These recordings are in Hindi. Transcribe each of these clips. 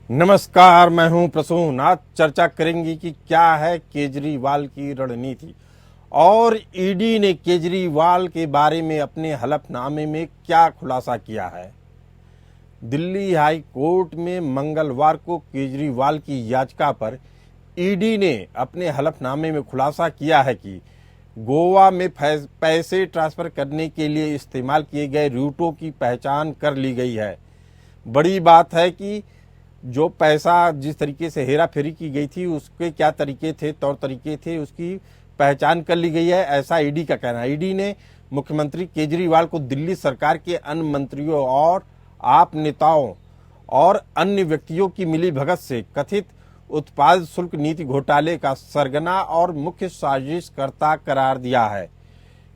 नमस्कार, मैं हूं प्रसून। आज चर्चा करेंगे कि क्या है केजरीवाल की रणनीति और ईडी ने केजरीवाल के बारे में अपने हलफनामे में क्या खुलासा किया है। दिल्ली हाई कोर्ट में मंगलवार को केजरीवाल की याचिका पर ईडी ने अपने हलफनामे में खुलासा किया है कि गोवा में पैसे ट्रांसफर करने के लिए इस्तेमाल किए गए रूटों की पहचान कर ली गई है। बड़ी बात है कि जो पैसा जिस तरीके से हेरा फेरी की गई थी उसके क्या तरीके थे, तौर तरीके थे, उसकी पहचान कर ली गई है, ऐसा ईडी का कहना है। ईडी ने मुख्यमंत्री केजरीवाल को दिल्ली सरकार के अन्य मंत्रियों और आप नेताओं और अन्य व्यक्तियों की मिलीभगत से कथित उत्पाद शुल्क नीति घोटाले का सरगना और मुख्य साजिशकर्ता करार दिया है।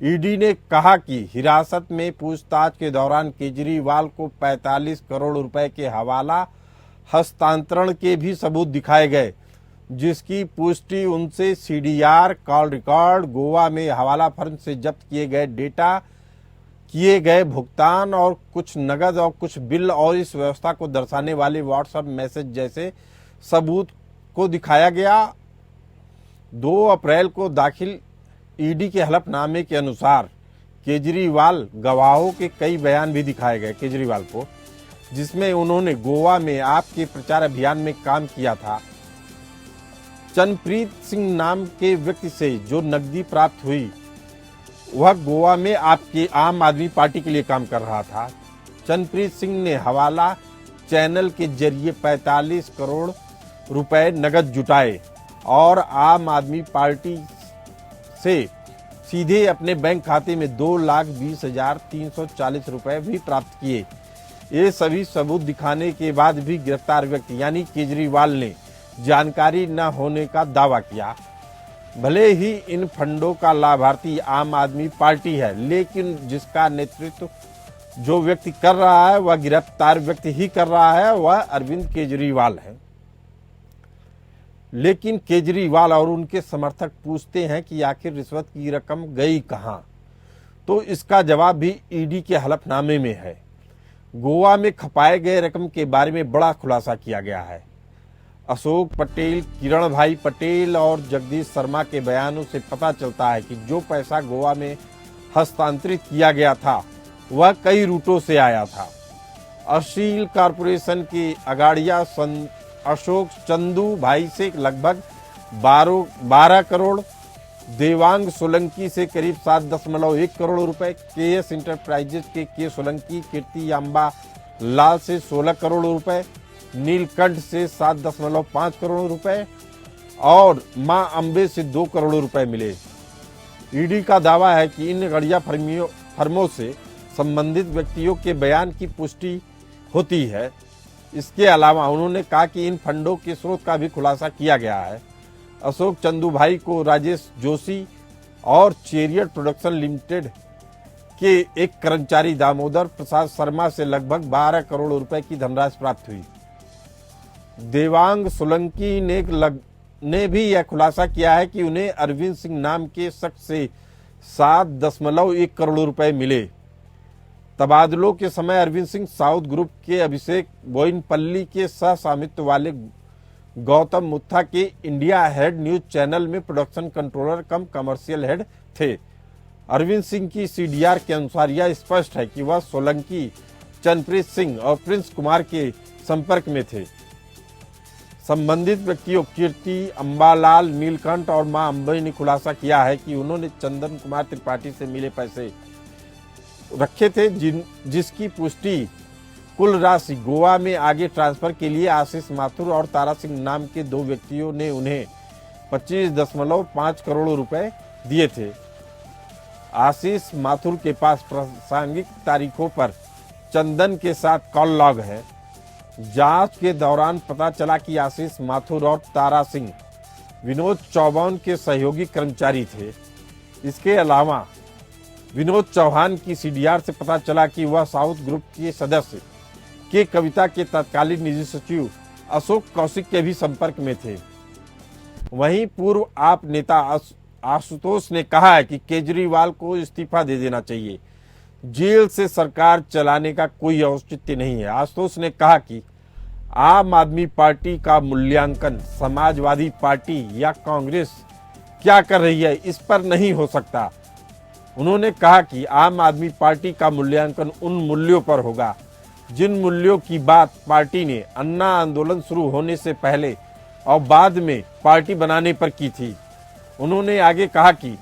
ईडी ने कहा कि हिरासत में पूछताछ के दौरान केजरीवाल को 45 करोड़ रुपए के हवाला हस्तांतरण के भी सबूत दिखाए गए, जिसकी पुष्टि उनसे सीडीआर, कॉल रिकॉर्ड, गोवा में हवाला फर्म से जब्त किए गए डेटा, किए गए भुगतान और कुछ नगद और कुछ बिल और इस व्यवस्था को दर्शाने वाले व्हाट्सएप मैसेज जैसे सबूत को दिखाया गया। 2 अप्रैल को दाखिल ईडी के हलफनामे के अनुसार केजरीवाल गवाहों के कई बयान भी दिखाए गए केजरीवाल को, जिसमें उन्होंने गोवा में आपके प्रचार अभियान में काम किया था। चरणप्रीत सिंह नाम के व्यक्ति से जो नकदी प्राप्त हुई वह गोवा में आपके आम आदमी पार्टी के लिए काम कर रहा था। चरणप्रीत सिंह ने हवाला चैनल के जरिए 45 करोड़ रुपए नगद जुटाए और आम आदमी पार्टी से सीधे अपने बैंक खाते में 2,20,340 रुपए भी प्राप्त किए। ये सभी सबूत दिखाने के बाद भी गिरफ्तार व्यक्ति यानी केजरीवाल ने जानकारी न होने का दावा किया। भले ही इन फंडों का लाभार्थी आम आदमी पार्टी है, लेकिन जिसका नेतृत्व जो व्यक्ति कर रहा है वह गिरफ्तार व्यक्ति ही कर रहा है, वह अरविंद केजरीवाल है। लेकिन केजरीवाल और उनके समर्थक पूछते हैं कि आखिर रिश्वत की रकम गई कहां, तो इसका जवाब भी ईडी के हलफनामे में है। गोवा में खपाए गए रकम के बारे में बड़ा खुलासा किया गया है। अशोक पटेल, किरण भाई पटेल और जगदीश शर्मा के बयानों से पता चलता है कि जो पैसा गोवा में हस्तांतरित किया गया था वह कई रूटों से आया था। अशील कॉरपोरेशन के अगाड़िया अशोक चंदू भाई से लगभग 12 करोड़, देवांग सोलंकी से करीब 7.1 करोड़ रुपए, केएस इंटरप्राइजेज के सोलंकी, कीर्ति अंबा लाल से 16 करोड़ रुपए, नीलकंठ से 7.5 करोड़ रुपए और मां अंबे से 2 करोड़ रुपए मिले। ईडी का दावा है कि इन गड़िया फर्मों से संबंधित व्यक्तियों के बयान की पुष्टि होती है। इसके अलावा उन्होंने कहा कि इन फंडों के स्रोत का भी खुलासा किया गया है। अशोक चंदू भाई को राजेश जोशी और चेरियट प्रोडक्शन लिमिटेड के एक कर्मचारी दामोदर प्रसाद शर्मा से लगभग 12 करोड़ रुपए की धनराशि प्राप्त हुई। देवांग सोलंकी ने भी यह खुलासा किया है कि उन्हें अरविंद सिंह नाम के शख्स से 7.1 करोड़ रुपए मिले। तबादलों के समय अरविंद सिंह साउथ ग्रुप के अभिषेक बोइनपल्ली के सह स्वामित्व वाले गौतम मुत्था के इंडिया हेड न्यूज चैनल में production controller cum commercial head थे। अरविंद सिंह की सीडीआर के अनुसार यह स्पष्ट है कि वह सोलंकी, चरणप्रीत सिंह और प्रिंस कुमार के संपर्क में थे। संबंधित व्यक्तियों कीर्ति अंबालाल, नीलकंठ और मां अंबे ने खुलासा किया है कि उन्होंने चंदन कुमार त्रिपाठी से मिले पैसे रखे थे, जिसकी पुष्टि कुल राशि गोवा में आगे ट्रांसफर के लिए आशीष माथुर और तारा सिंह नाम के 2 व्यक्तियों ने उन्हें 25.5 करोड़ रुपए दिए थे। आशीष माथुर के पास प्रासंगिक तारीखों पर चंदन के साथ कॉल लॉग है। जांच के दौरान पता चला कि आशीष माथुर और तारा सिंह विनोद चौहान के सहयोगी कर्मचारी थे। इसके अलावा विनोद चौहान की सीडीआर से पता चला कि वह साउथ ग्रुप के सदस्य के कविता के तत्कालीन निजी सचिव अशोक कौशिक के भी संपर्क में थे। वहीं पूर्व आप नेता आशुतोष ने कहा है कि केजरीवाल को इस्तीफा दे देना चाहिए। जेल से सरकार चलाने का कोई औचित्य नहीं है। आशुतोष ने कहा कि आम आदमी पार्टी का मूल्यांकन समाजवादी पार्टी या कांग्रेस क्या कर रही है इस पर नहीं हो सकता। उन्होंने कहा कि आम आदमी पार्टी का मूल्यांकन उन मूल्यों पर होगा जिन मूल्यों की बात पार्टी ने अन्ना आंदोलन शुरू होने से पहले और बाद में पार्टी बनाने पर की थी। उन्होंने आगे कहा कि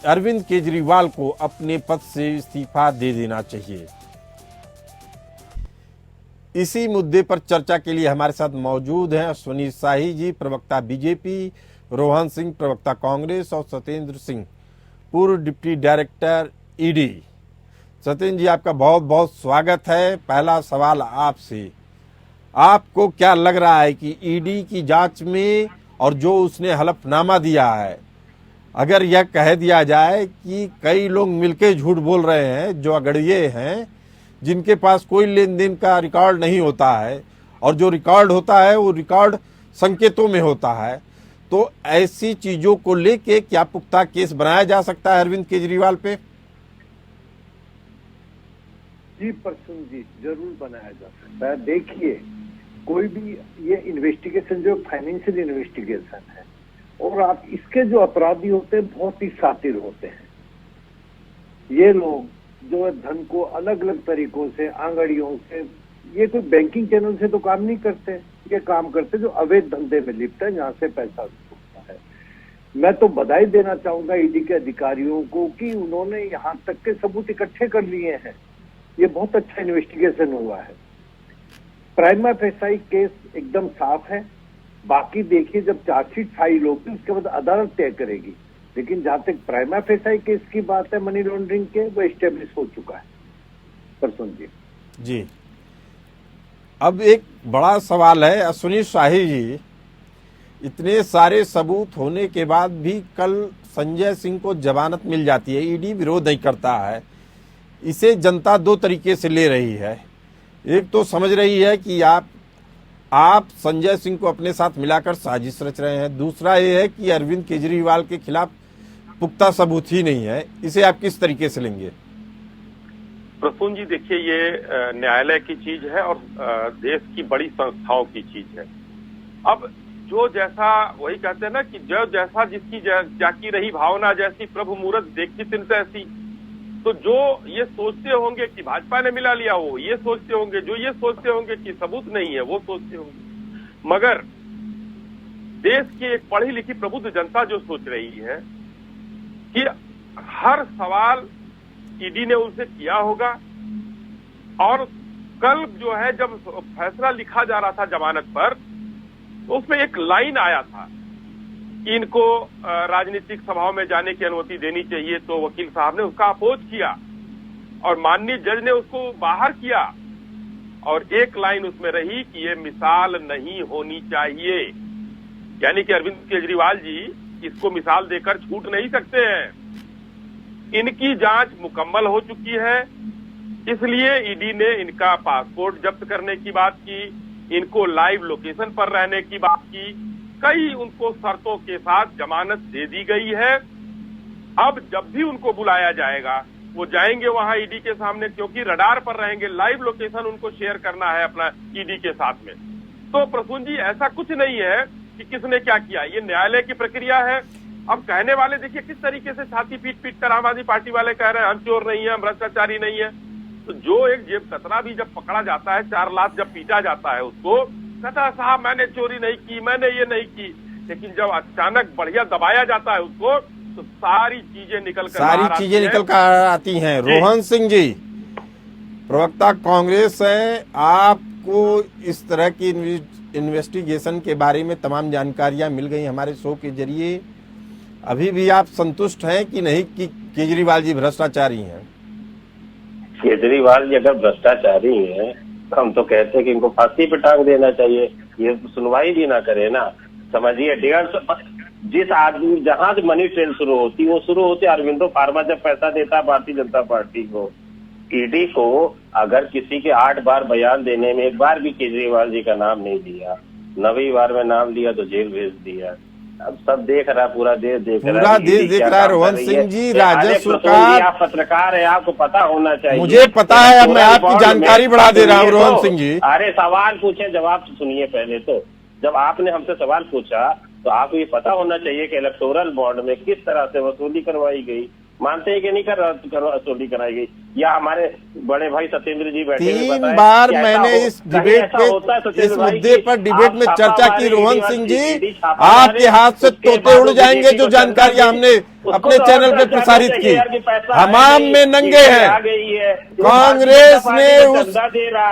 अरविंद केजरीवाल को अपने पद से इस्तीफा दे देना चाहिए। इसी मुद्दे पर चर्चा के लिए हमारे साथ मौजूद हैं अश्विनी शाही जी, प्रवक्ता बीजेपी, रोहन सिंह, प्रवक्ता कांग्रेस, और सत्येंद्र सिंह, पूर्व डिप्टी डायरेक्टर ईडी। सत्येंद्र जी, आपका बहुत बहुत स्वागत है। पहला सवाल आपसे, आपको क्या लग रहा है कि ईडी की जांच में और जो उसने हलफनामा दिया है, अगर यह कह दिया जाए कि कई लोग मिलके झूठ बोल रहे हैं, जो अगड़िए हैं, जिनके पास कोई लेन देन का रिकॉर्ड नहीं होता है, और जो रिकॉर्ड होता है वो रिकॉर्ड संकेतों में होता है, तो ऐसी चीजों को लेके क्या पुख्ता केस बनाया जा सकता है अरविंद केजरीवाल पे? जी प्रसून जी, जरूर बनाया जा सकता है। देखिए, कोई भी ये इन्वेस्टिगेशन जो फाइनेंशियल इन्वेस्टिगेशन है, और आप इसके जो अपराधी होते हैं बहुत ही शातिर होते हैं। ये लोग जो धन को अलग अलग तरीकों से, आंगड़ियों से, ये कोई बैंकिंग चैनल से तो काम नहीं करते, ये काम करते जो अवैध धंधे में लिप्त है, जहां से पैसा छूटता है। मैं तो बधाई देना चाहूंगा ईडी के अधिकारियों को कि उन्होंने यहाँ तक के सबूत इकट्ठे कर लिए हैं। ये बहुत अच्छा इन्वेस्टिगेशन हुआ है। प्राइमा फेसाई केस एकदम साफ है। बाकी देखिए, जब चार्जशीट फाइल होगी उसके बाद अदालत तय करेगी, लेकिन जहां तक प्राइमा फेसाई केस की बात है मनी लॉन्ड्रिंग के, वो एस्टेब्लिश हो चुका है। प्रसून जी, अब एक बड़ा सवाल है अश्विनी शाही जी, इतने सारे सबूत होने के बाद भी कल संजय सिंह को जमानत मिल जाती है, ईडी विरोध नहीं करता है। इसे जनता दो तरीके से ले रही है। एक तो समझ रही है कि आप संजय सिंह को अपने साथ मिलाकर साजिश रच रहे हैं, दूसरा ये है कि अरविंद केजरीवाल के खिलाफ पुख्ता सबूत ही नहीं है। इसे आप किस तरीके से लेंगे? प्रसून जी, देखिए, ये न्यायालय की चीज है और देश की बड़ी संस्थाओं की चीज है। अब जो जैसा, वही कहते हैं ना कि जो जैसा जिसकी जाकी रही भावना जैसी, प्रभु मूरत देखी तिन तैसी। तो जो ये सोचते होंगे कि भाजपा ने मिला लिया, वो ये सोचते होंगे, जो ये सोचते होंगे कि सबूत नहीं है, वो सोचते होंगे। मगर देश की एक पढ़ी लिखी प्रबुद्ध जनता जो सोच रही है कि हर सवाल ईडी ने उनसे किया होगा। और कल जो है, जब फैसला लिखा जा रहा था जमानत पर, तो उसमें एक लाइन आया था कि इनको राजनीतिक सभाओं में जाने की अनुमति देनी चाहिए, तो वकील साहब ने उसका अपोज किया और माननीय जज ने उसको बाहर किया। और एक लाइन उसमें रही कि ये मिसाल नहीं होनी चाहिए, यानी कि अरविंद केजरीवाल जी इसको मिसाल देकर छूट नहीं सकते हैं। इनकी जांच मुकम्मल हो चुकी है, इसलिए ईडी ने इनका पासपोर्ट जब्त करने की बात की, इनको लाइव लोकेशन पर रहने की बात की, कई उनको शर्तों के साथ जमानत दे दी गई है। अब जब भी उनको बुलाया जाएगा वो जाएंगे वहां ईडी के सामने, क्योंकि रडार पर रहेंगे, लाइव लोकेशन उनको शेयर करना है अपना ईडी के साथ में। तो प्रसून जी, ऐसा कुछ नहीं है कि किसने क्या किया, ये न्यायालय की प्रक्रिया है। अब कहने वाले देखिए किस तरीके से छाती पीट पीट कर आम आदमी पार्टी वाले कह रहे हैं हम चोर नहीं है, हम भ्रष्टाचारी नहीं है। तो जो एक जेब कतरा भी जब पकड़ा जाता है, 4 लाख जब पीटा जाता है उसको, कहता साहब मैंने चोरी नहीं की, मैंने ये नहीं की। लेकिन जब अचानक बढ़िया दबाया जाता है उसको, तो सारी चीजें निकल कर आती हैं। रोहन सिंह जी, प्रवक्ता कांग्रेस है, आपको इस तरह की इन्वेस्टिगेशन के बारे में तमाम जानकारियां मिल गई हमारे शो के जरिए। अभी भी आप संतुष्ट हैं कि नहीं कि केजरीवाल जी भ्रष्टाचारी हैं? केजरीवाल जी अगर भ्रष्टाचारी हैं तो हम तो कहते हैं कि इनको फांसी पे टांग देना चाहिए। ये सुनवाई भी ना करे ना, समझिए। 150 जिस आदमी, जहां से मनी ट्रेल शुरू होती, वो शुरू होती अरविंदो फार्मा जब पैसा देता भारतीय जनता पार्टी को। ईडी को अगर किसी के 8 बार बयान देने में एक बार भी केजरीवाल जी का नाम नहीं दिया, 9वीं बार में नाम लिया तो जेल भेज दिया। अब सब देख रहा, पूरा देश देख रहा है, पूरा देश देख रहा है रोहन सिंह जी, राजस्व का। आप पत्रकार है, आपको पता होना चाहिए। मुझे पता है, अब मैं आपकी जानकारी बढ़ा दे रहा हूँ रोहन सिंह जी। अरे सवाल पूछे, जवाब सुनिए पहले तो। जब आपने हमसे सवाल पूछा तो आपको ये पता होना चाहिए कि इलेक्टोरल बॉन्ड में किस तरह से वसूली करवाई गई। मानते हैं कि नहीं वसूली कराई गई? या हमारे बड़े भाई सत्येंद्र जी बैठे हुए 3 बार मैंने इस डिबेट पे, इस मुद्दे पर डिबेट में चर्चा की रोहन सिंह जी। आपके हाथ से तोते उड़ जाएंगे जो जानकारियां हमने अपने चैनल पे प्रसारित की। हमाम में नंगे हैं कांग्रेस ने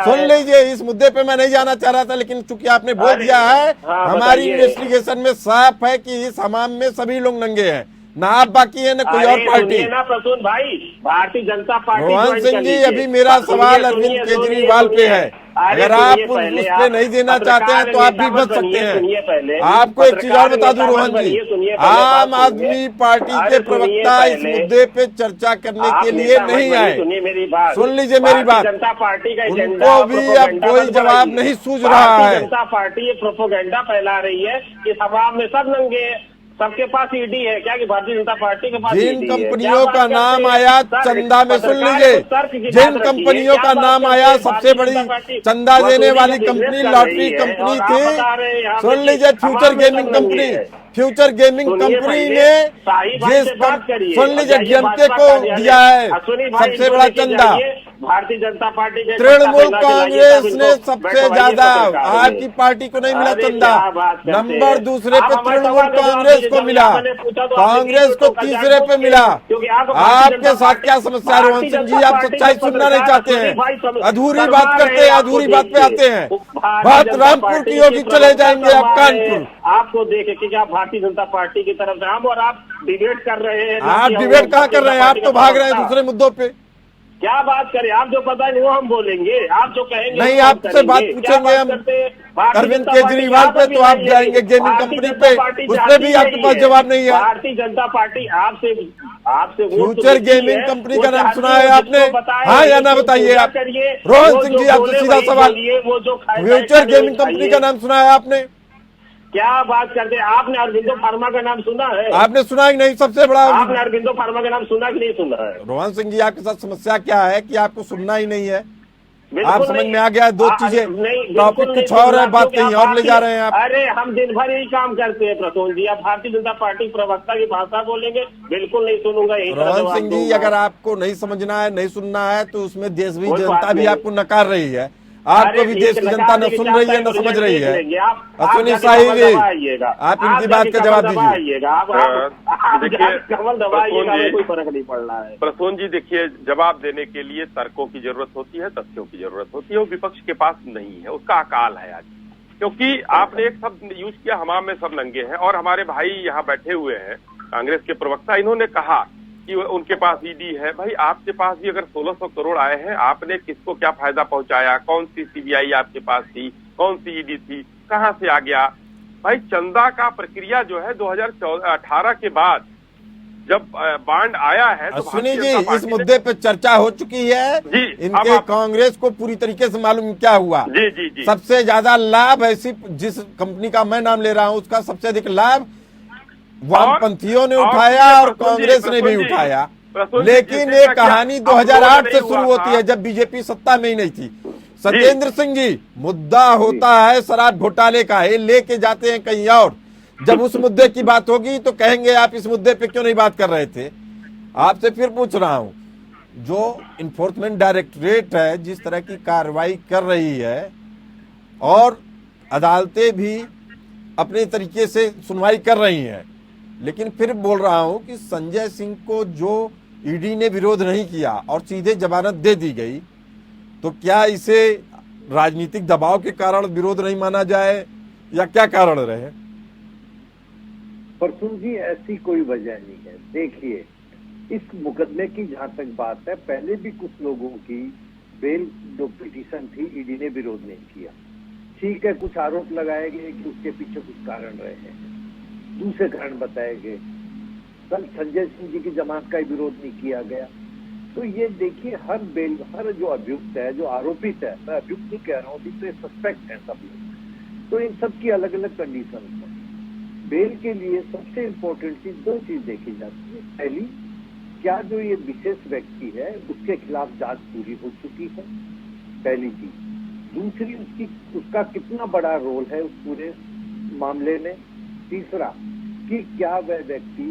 सुन लीजिए, इस मुद्दे पे मैं नहीं जाना चाह रहा था, लेकिन चूंकि आपने बोल दिया है, हमारी इन्वेस्टिगेशन में साफ है कि इस हमाम में सभी लोग नंगे हैं, ना आप बाकी है ना कोई और पार्टी। ना प्रसून भाई, भारतीय जनता पार्टी। रोहन सिंह जी, अभी मेरा सवाल अरविंद केजरीवाल पे है। अगर आप उस पे नहीं देना चाहते हैं तो आप भी बच सकते हैं। आपको एक चीज और बता दूं रोहन जी, आम आदमी पार्टी के प्रवक्ता इस मुद्दे पे चर्चा करने के लिए नहीं आए। सुनिए मेरी बात, सुन लीजिए मेरी बात। जनता पार्टी का उनको भी अब कोई जवाब नहीं सूझ रहा है। जनता पार्टी ये प्रोपोगंडा फैला रही है कि सभा में सब नंगे हैं, सबके पास ईडी है क्या? कि भारतीय जनता पार्टी के पास जिन कंपनियों का नाम आया चंदा में, सुन लीजिए, जिन कंपनियों का नाम आया, सबसे बड़ी चंदा देने वाली कंपनी लॉटरी कंपनी थी। सुन लीजिए, future gaming company, future gaming company ने जिस, सुन लीजिए, डीएमके को दिया है सबसे बड़ा चंदा। भारतीय जनता पार्टी के तृणमूल कांग्रेस ने सबसे ज्यादा, आपकी पार्टी को नहीं मिला चंदा। नंबर दूसरे पे तृणमूल कांग्रेस को मिला, कांग्रेस को तीसरे पे मिला। आपके साथ क्या समस्या है रोहन सिंह जी? आप सच्चाई सुनना नहीं चाहते हैं, अधूरी बात करते हैं, अधूरी बात पे आते हैं। बात रामपुर की होगी, चले जाएंगे आप कानपुर। आपको देखे कि आप भारतीय जनता पार्टी की तरफ से हम और आप डिबेट कर रहे हैं। आप डिबेट कहाँ कर रहे हैं? आप तो भाग रहे हैं दूसरे मुद्दों पे। क्या बात करें? आप जो पता नहीं वो हम बोलेंगे, आप जो कहेंगे नहीं, आपसे बात पूछेंगे हम अरविंद केजरीवाल पे, तो आप जाएंगे गेमिंग कंपनी पे, उसपे भी आपके पास जवाब नहीं है। भारतीय जनता पार्टी आपसे फ्यूचर गेमिंग कंपनी का नाम सुना है आपने? हाँ या ना बताइए आप। रोहन सिंह जी, आपसे सीधा सवाल, फ्यूचर गेमिंग कंपनी का नाम सुना है आपने? क्या बात करते हैं? आपने अरविंदो फार्मा का नाम सुना है? आपने सुना ही नहीं? सबसे बड़ा, आपने अरविंदो फार्मा का नाम सुना कि नहीं सुना है? रोहन सिंह जी, आपके साथ समस्या क्या है कि आपको सुनना ही नहीं है? आप समझ में आ गया, दो चीजें, टॉपिक कुछ और है, बात कहीं और ले जा रहे हैं आप। अरे हम दिन भर यही काम करते हैं प्रसून जी। आप भारतीय जनता पार्टी प्रवक्ता की भाषा बोलेंगे, बिल्कुल नहीं सुनूंगा। रोहन सिंह जी, अगर आपको नहीं समझना है, नहीं सुनना है, तो उसमें देश भी जनता भी आपको नकार रही है। आपको भी देश की जनता न सुन रही है, न समझ रही है। अश्विनी शाही जी, आप इनकी बात का जवाब दीजिए। कोई फर्क नहीं पड़ रहा है। प्रसून जी, देखिए, जवाब देने के लिए तर्कों की जरूरत होती है, तथ्यों की जरूरत होती है, वो विपक्ष के पास नहीं है, उसका अकाल है आज। क्योंकि आपने एक शब्द यूज किया, हमाम में सब नंगे हैं, और हमारे भाई यहाँ बैठे हुए हैं कांग्रेस के प्रवक्ता, इन्होंने कहा कि उनके पास ईडी है। भाई, आपके पास भी अगर 1600 करोड़ आए हैं, आपने किसको क्या फायदा पहुंचाया? कौन सी सीबीआई आपके पास थी? कौन सी ईडी थी? कहां से आ गया? भाई, चंदा का प्रक्रिया जो है 2018 के बाद जब बांड आया है, तो अश्विनी जी, इस मुद्दे पे चर्चा हो चुकी है जी। इनके कांग्रेस को पूरी तरीके से मालूम क्या हुआ? जी जी जी। सबसे ज्यादा लाभ ऐसी जिस कंपनी का मैं नाम ले रहा हूं, उसका सबसे अधिक लाभ वामपंथियों ने उठाया और कांग्रेस ने भी उठाया। लेकिन ये कहानी 2008 से शुरू होती है, जब बीजेपी सत्ता में ही नहीं थी। सत्येंद्र सिंह जी, मुद्दा होता है शराब घोटाले का, ये लेके जाते हैं कहीं और। जब उस मुद्दे की बात होगी तो कहेंगे आप इस मुद्दे पे क्यों नहीं बात कर रहे थे। आपसे फिर पूछ रहा हूं, जो इन्फोर्समेंट डायरेक्टरेट है जिस तरह की कार्रवाई कर रही है, और अदालतें भी अपने तरीके से सुनवाई कर रही हैं, लेकिन फिर बोल रहा हूं कि संजय सिंह को जो ईडी ने विरोध नहीं किया और सीधे जमानत दे दी गई, तो क्या इसे राजनीतिक दबाव के कारण विरोध नहीं माना जाए, या क्या कारण रहे? प्रसून जी, ऐसी कोई वजह नहीं है। देखिए, इस मुकदमे की जहां तक बात है, पहले भी कुछ लोगों की बेल जो पिटीशन थी, ईडी ने विरोध नहीं किया। ठीक है, कुछ आरोप लगाए गए कि उसके पीछे कुछ कारण रहे हैं, दूसरे कारण बताए गए। कल संजय सिंह जी की जमानत का विरोध नहीं किया गया। तो ये देखिए, हर जो अभियुक्त है, जो आरोपित है, मैं अभियुक्त नहीं कह रहा हूँ, तो सस्पेक्ट है सब लोग, तो इन सब की अलग अलग कंडीशन है। बेल के लिए सबसे इम्पोर्टेंट चीज, दो चीज देखी जाती है। पहली, क्या जो ये विशेष व्यक्ति है उसके खिलाफ जांच पूरी हो चुकी है, पहली चीज। दूसरी, उसका कितना बड़ा रोल है उस पूरे मामले में। तीसरा, कि क्या वह व्यक्ति,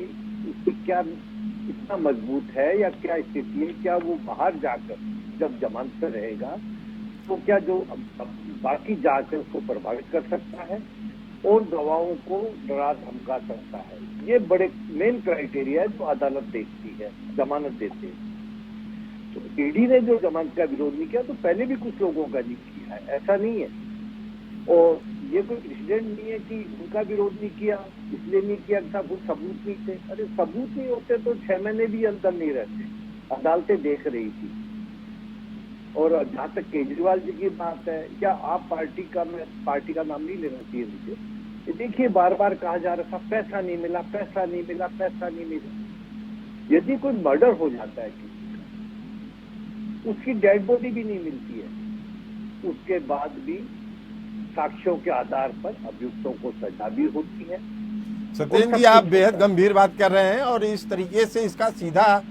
उसकी क्या इतना मजबूत है या क्या स्थिति है, क्या वो बाहर जाकर जब जमानत पर रहेगा तो क्या जो बाकी जांच है उसको प्रभावित कर सकता है और गवाहों को डरा धमका सकता है। ये बड़े मेन क्राइटेरिया है जो अदालत देखती है जमानत देते हैं। तो ईडी ने जो जमानत का विरोध नहीं किया तो पहले भी कुछ लोगों का नहीं किया है, ऐसा नहीं है। और ये कोई प्रेसिडेंट नहीं है कि उनका विरोध नहीं किया, इसलिए नहीं किया कि साहब सबूत नहीं थे। अरे सबूत नहीं होते तो 6 महीने भी अंदर नहीं रहते, अदालतें देख रही थी। और जहाँ तक केजरीवाल जी की बात है, क्या आप पार्टी का नाम नहीं लेना चाहिए मुझे। देखिए, बार बार कहा जा रहा था पैसा नहीं मिला, पैसा नहीं मिला, पैसा नहीं मिला। यदि कोई मर्डर हो जाता है किसी का, उसकी डेड बॉडी भी नहीं मिलती है, उसके बाद भी साक्ष्यों के आधार पर अभियुक्तों को सजा भी होती है। सत्येंद्र जी, आप बेहद गंभीर बात कर रहे हैं और इस तरीके से इसका सीधा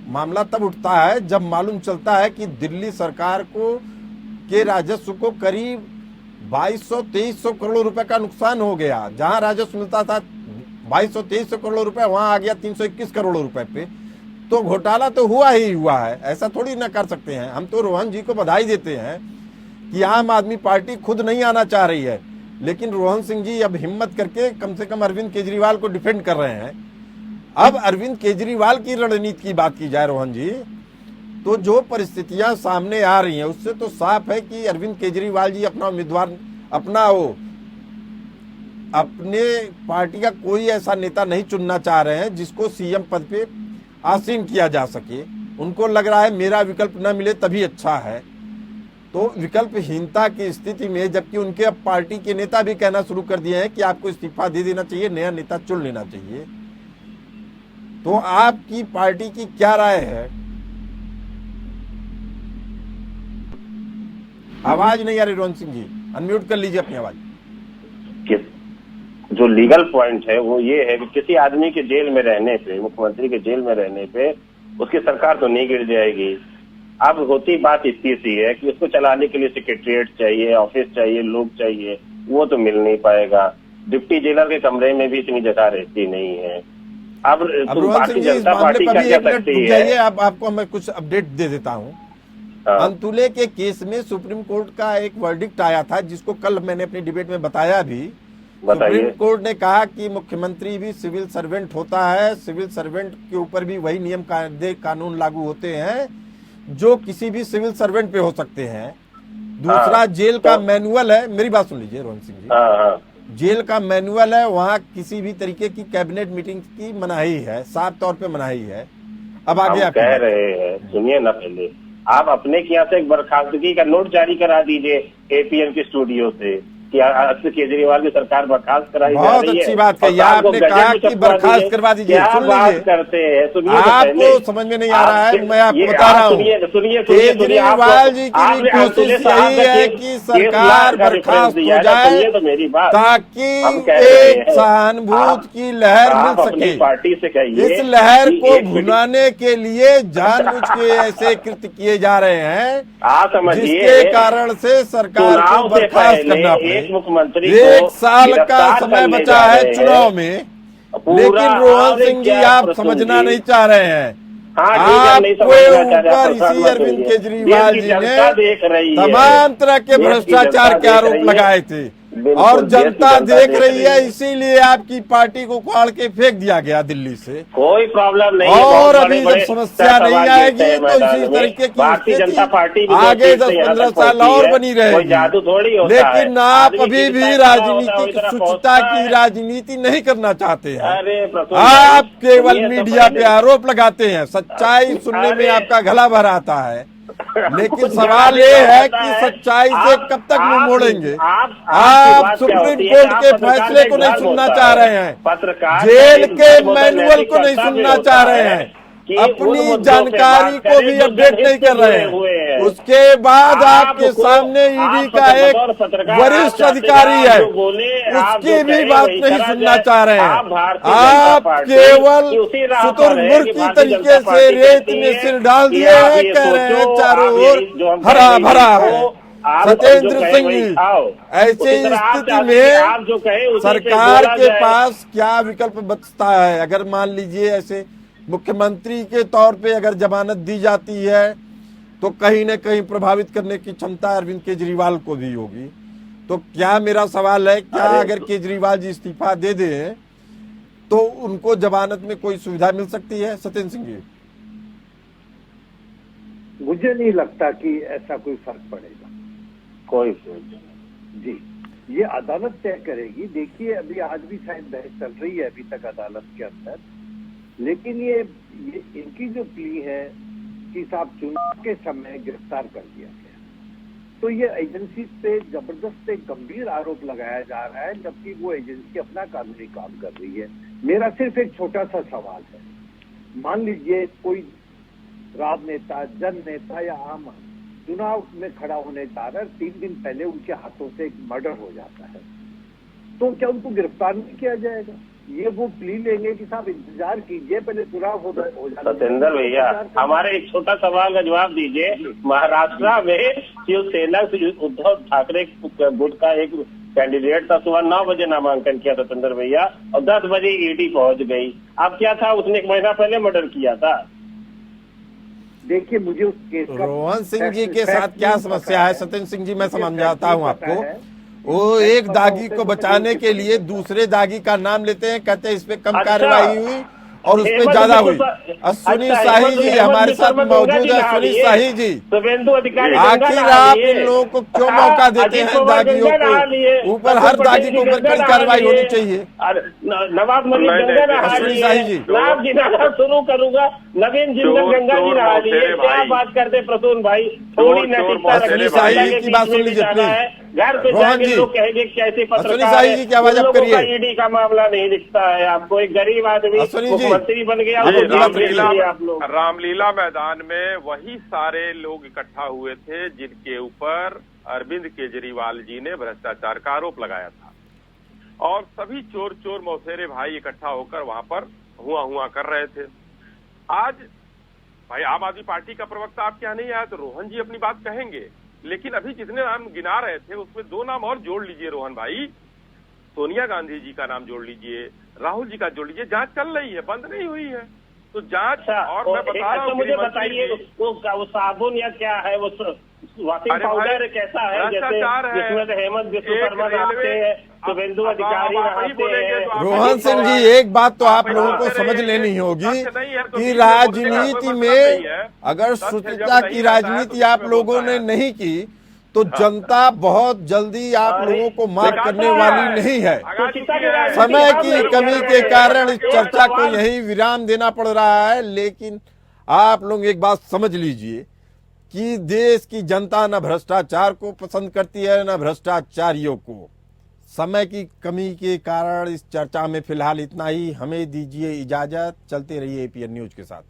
मामला तब उठता है जब मालूम चलता है कि दिल्ली सरकार के राजस्व को करीब 2200-2300 करोड़ रुपए का नुकसान हो गया। जहां राजस्व मिलता था 2200-2300 करोड़ रुपए, वहां आ गया 321 करोड़ रुपए पे। तो घोटाला तो हुआ ही हुआ है, ऐसा थोड़ी ना कर सकते हैं। हम तो रोहन जी को बधाई देते हैं कि आम आदमी पार्टी खुद नहीं आना चाह रही है, लेकिन रोहन सिंह जी अब हिम्मत करके कम से कम अरविंद केजरीवाल को डिफेंड कर रहे हैं। अब अरविंद केजरीवाल की रणनीति की बात की जाए रोहन जी, तो जो परिस्थितियां सामने आ रही हैं उससे तो साफ है कि अरविंद केजरीवाल जी अपना उम्मीदवार, अपने पार्टी का कोई ऐसा नेता नहीं चुनना चाह रहे हैं जिसको सीएम पद पे आसीन किया जा सके। उनको लग रहा है मेरा विकल्प न मिले तभी अच्छा है। तो विकल्पहीनता की स्थिति में, जबकि उनके अब पार्टी के नेता भी कहना शुरू कर दिए हैं कि आपको इस्तीफा दे देना चाहिए, नया नेता चुन लेना चाहिए। तो आपकी पार्टी की क्या राय है? आवाज नहीं आ रही रोहन सिंह जी, अनम्यूट कर लीजिए अपनी आवाज। जो लीगल पॉइंट है वो ये है कि किसी आदमी के जेल में रहने पे, मुख्यमंत्री के जेल में रहने पे उसकी सरकार तो नहीं गिर जाएगी। अब होती बात इतनी सी है कि उसको चलाने के लिए सेक्रेटरिएट चाहिए, ऑफिस चाहिए, लोग चाहिए, वो तो मिल नहीं पाएगा। डिप्टी जेलर के कमरे में भी इतनी जगह रहती नहीं है। अब भारतीय जनता पार्टी क्या कर सकती है? आपको मैं कुछ अपडेट दे देता हूँ। अंतुले के केस में सुप्रीम कोर्ट का एक वर्डिक्ट आया था, जिसको कल मैंने अपनी डिबेट में बताया भी। सुप्रीम कोर्ट ने कहा कि मुख्यमंत्री भी सिविल सर्वेंट होता है, सिविल सर्वेंट के ऊपर भी वही नियम कानून लागू होते हैं जो किसी भी सिविल सर्वेंट पे हो सकते हैं। दूसरा, जेल का मैनुअल है, मेरी बात सुन लीजिए रोहन सिंह जी, जेल का मैनुअल है, वहाँ किसी भी तरीके की कैबिनेट मीटिंग की मनाही है, साफ तौर पे मनाही है। अब आगे आप कह रहे हैं, सुनिए ना, पहले आप अपने के यहाँ से एक बर्खास्तगी का नोट जारी करा दीजिए एपीएम के स्टूडियो से कि केजरीवाल की सरकार बर्खास्त कराई जा रही है। बहुत अच्छी बात कही आपने, कहा कि बर्खास्त करवा दीजिए। सुन लीजिए, करते हैं, सुनिए, आपको समझ में नहीं आ रहा है, मैं आपको बता रहा हूँ। केजरीवाल जी की कोशिश यही है कि सरकार बर्खास्त हो जाए ताकि एक सहानुभूति की लहर मिल सके। पार्टी से कहिए, इस लहर को भुनाने के लिए जानबूझ के ऐसे कृत्य किए जा रहे हैं, जिसके कारण से सरकार को बर्खास्त करना पड़े। मुख्यमंत्री 1 साल का समय बचा है चुनाव में, लेकिन रोहन सिंह जी आप समझना नहीं चाह रहे हैं। आपके ऊपर इसी अरविंद केजरीवाल जी ने तमाम तरह के भ्रष्टाचार के आरोप लगाए थे और जनता देख रही है, इसीलिए आपकी पार्टी को उखाड़ के फेंक दिया गया दिल्ली से। कोई प्रॉब्लम नहीं और अभी जब समस्या नहीं आएगी तो इसी तरीके की भारतीय जनता पार्टी आगे 10-15 साल और बनी रहेगी। जादू थोड़ी होता है। लेकिन आप अभी भी राजनीतिक शुचिता की राजनीति नहीं करना चाहते हैं। आप केवल मीडिया पे आरोप लगाते हैं, सच्चाई सुनने में आपका गला भर आता है। लेकिन सवाल ये है कि सच्चाई से कब तक मुंह मोड़ेंगे? आप सुप्रीम कोर्ट के फैसले को नहीं सुनना चाह रहे हैं, जेल के मैनुअल को नहीं सुनना चाह रहे हैं, अपनी जानकारी को भी अपडेट नहीं कर रहे हैं। उसके बाद आपके सामने ईडी का एक वरिष्ठ अधिकारी है, उसकी भी बात नहीं सुनना चाह रहे हैं। आप केवल शुतुरमुर्ग की तरीके से रेत में सिर डाल दिए हैं, कह रहे हैं चारों ओर हरा भरा है। सत्येंद्र सिंह जी, ऐसी स्थिति में सरकार के पास क्या विकल्प बचता है? अगर मान लीजिए ऐसे मुख्यमंत्री के तौर पे अगर जमानत दी जाती है तो कहीं न कहीं प्रभावित करने की क्षमता अरविंद केजरीवाल को भी होगी। तो क्या मेरा सवाल है, क्या अगर केजरीवाल जी इस्तीफा दे दें तो उनको जमानत में कोई सुविधा मिल सकती है? सत्येंद्र सिंह जी, मुझे नहीं लगता कि ऐसा कोई फर्क पड़ेगा। कोई जी, ये अदालत तय करेगी। देखिए अभी आज भी शायद बहस चल रही है अभी तक अदालत के अंदर, लेकिन ये इनकी जो प्ली है कि साहब चुनाव के समय गिरफ्तार कर दिया गया, तो ये एजेंसी पे जबरदस्त एक गंभीर आरोप लगाया जा रहा है, जबकि वो एजेंसी अपना कानूनी काम कर रही है। मेरा सिर्फ एक छोटा सा सवाल है, मान लीजिए कोई राजनेता, जन नेता या आम चुनाव में खड़ा होने जा रहा है, 3 दिन पहले उनके हाथों से एक मर्डर हो जाता है, तो क्या उनको गिरफ्तार नहीं किया जाएगा? ये वो प्ली लेंगे कि साहब इंतजार कीजिए, पहले चुनाव हो जाए। सत्येंद्र भैया, हमारे एक छोटा सवाल का जवाब दीजिए। महाराष्ट्र में शिवसेना से उद्धव ठाकरे गुट का एक कैंडिडेट था, सुबह 9 बजे नामांकन किया सत्येंद्र भैया, और 10 बजे ईडी पहुंच गई। अब क्या था, उसने 1 महीना पहले मर्डर किया था। देखिए मुझे उस केस का रोहन सिंह जी के साथ क्या समस्या है? सत्येंद्र सिंह जी, मैं समझाता हूँ आपको। वो एक दागी को बचाने के लिए दूसरे दागी का नाम लेते हैं, कहते हैं इस पे कम कार्रवाई हुई और उस पे ज्यादा हुई। अश्विनी शाही जी हमारे साथ मौजूद है। अश्विनी शाही जी, शुभेंदु अधिकारी, आखिर आप इन लोगों को क्यों मौका देते हैं? दागियों को ऊपर, हर दागी के ऊपर कड़ी कार्रवाई होनी चाहिए। नवाब मलिक गंगा नहा लिए, नाम गिनाना शुरू करूंगा। नवीन जिंदल गंगा जी नहा लिए। क्या बात करते प्रसून भाई, थोड़ी नैतिकता अश्विनी शाही की बात सुन लीजिए प्लीज। घर पे जाके लोग कहेंगे कैसे पत्रकार जी की आवाज आप करिए। ईडी का मामला नहीं दिखता है आपको, एक गरीब आदमी मुख्यमंत्री बन गया। रामलीला मैदान में वही सारे लोग इकट्ठा हुए थे जिनके ऊपर अरविंद केजरीवाल जी ने भ्रष्टाचार का आरोप लगाया था, और सभी चोर चोर मौसेरे भाई इकट्ठा होकर वहां पर हुआ कर रहे थे। आज भाई आम आदमी पार्टी का प्रवक्ता आपके यहाँ नहीं आया तो रोहन जी अपनी बात कहेंगे, लेकिन अभी जितने नाम गिना रहे थे उसमें 2 नाम और जोड़ लीजिए रोहन भाई। सोनिया गांधी जी का नाम जोड़ लीजिए, राहुल जी का जोड़ लीजिए। जांच चल रही है, बंद नहीं हुई है, तो जांच। और मैं बता रहा हूँ, मुझे बताइए वो साबुन या क्या है, वो वॉशिंग पाउडर कैसा है? जिसमें तो हेमंत विश्व शर्मा नहाते हैं, शुभेंदु अधिकारी नहाते हैं। रोहन सिंह जी, एक बात तो आप लोगों को समझ लेनी होगी कि राजनीति में अगर शुचिता की राजनीति आप लोगों ने नहीं की तो जनता बहुत जल्दी आप लोगों को माफ करने वाली नहीं है। समय की कमी के कारण इस चर्चा को यही विराम देना पड़ रहा है, लेकिन आप लोग एक बात समझ लीजिए कि देश की जनता न भ्रष्टाचार को पसंद करती है न भ्रष्टाचारियों को। समय की कमी के कारण इस चर्चा में फिलहाल इतना ही। हमें दीजिए इजाजत, चलते रहिए एपीएन न्यूज के साथ।